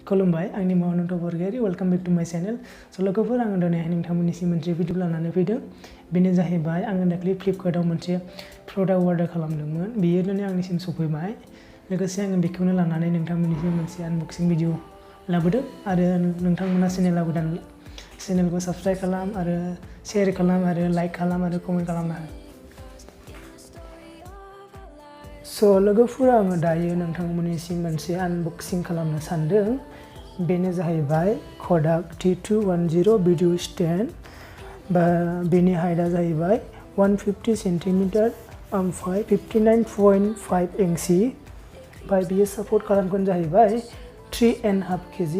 खुलुमबाय आंनि मुङा हवhwn बरगयारी वेलकाम बैक टू माय चैनल स' लोगोफोर आङो दिनैहाय नोंथांमोननिसिम मोनसे भिडिअ लानानै फैदों बेनो जाहैबाय आङो दाखालि फ्लिपकार्टआव मोनसे प्रडाक्ट अर्डार खालामदोंमोन बेयो दिनै आंनिसिम सफैबाय लोगोसे आङो बेखौनो लानानै नोंथांमोननिसिम मोनसे आनबक्सिं भिडिअ लाबोदों आरो नोंथांमोना चेनेलाव गोदान चेनेलखौ साबस्क्राइब खालाम आरो शेयार खालाम आरो लाइक खालाम आरो कमेन्ट खालामना हो स' लोगोफोर आङो दायो नोंथांमोननिसिम मोनसे आनबक्सिं खालामनो सानदों बेनो जाहैबाय Kodak T210 भिडिअ स्टेन्ड बा बेनि हाइटआ जाहैबाय 150 सेन्टिमिटार ओमफ्राय 59.5 इंसि ओमफ्राय बियो सापर्ट खालामगोन जाहैबाय 3.5 kg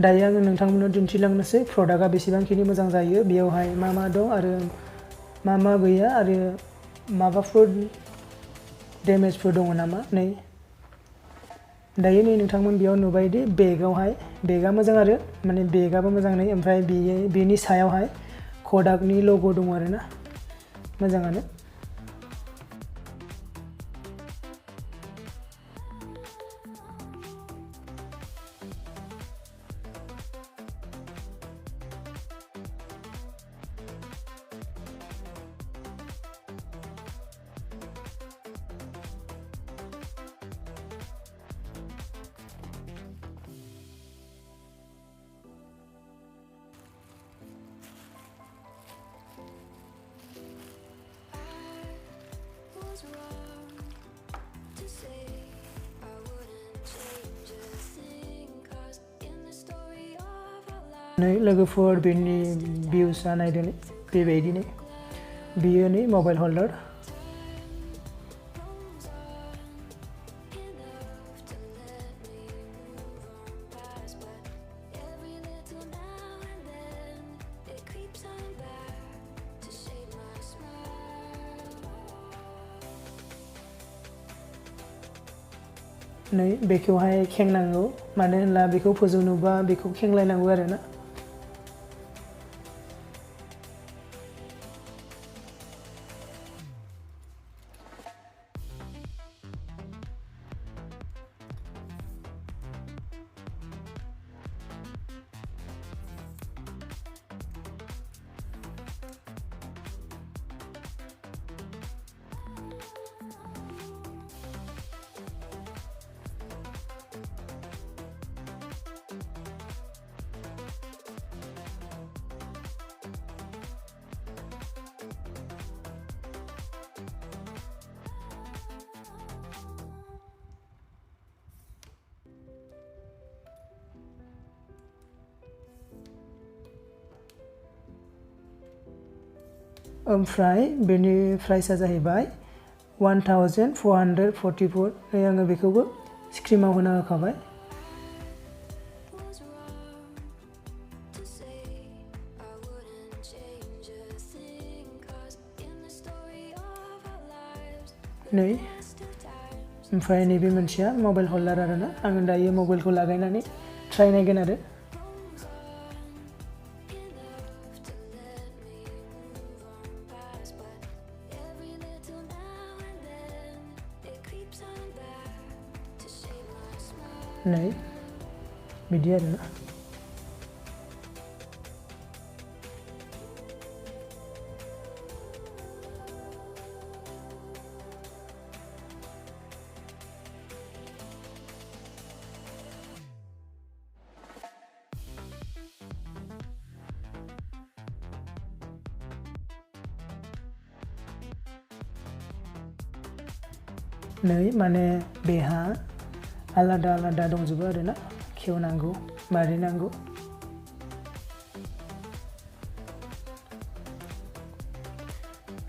दायो आङो नोंथांमोननो दिन्थिलांनोसै प्रडाक्टआ बेसेबांखिनि मोजां जायो बेयावहाय मा दं आरो मा गैया आरो माबाफोर डेमेजफोर दङ नामा नै दायो नै नोंथांमोन बेयाव नुबाय दि बेगआ मोजां आरो माने बेगआबो मोजां नै ओमफ्राय बेनि सायावहाय Kodakनि लग' दङ आरो ना मोजाङानो नै लोगोफोर बेनि भिउसआ नायदो बेबायदिनो बियो नै मबाइल हल्डार नै बेखौहाय खेंनांगौ मानो होनब्ला बेखौ फोजौनोबा बेखौ खेंलायनांगौ आरो ना ओमफ्राय बेनि प्राइसआ जाहैबाय 1444 नै आङो बेखौबो स्क्रिनाव होना होखाबाय नै ओमफ्राय नैबे मोनसेया मबाइल हल्डार आरो ना आङो दायो मबाइलखौ लागायनानै ट्राइ नायगोन आरो नै बिदि आरो ना नै माने बेहा आलादा दंजोबो आरो ना खेवनांगौ मारिनांगौ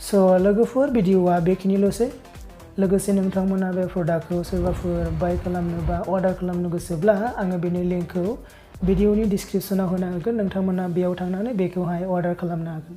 स' लोगोफोर भिडिअआ बेखिनिल'सै लोगोसे नोंथांमोना बे प्रडाक्टखौ सोरबाफोर बाय खालामनो बा अर्डार खालामनो गोसोब्ला आङो बेनि लिंकखौ भिडिअनि डिसक्रिपसनाव होना होगोन नोंथांमोना बेयाव थांनानै बेखौहाय अर्डार खालामनो हागोन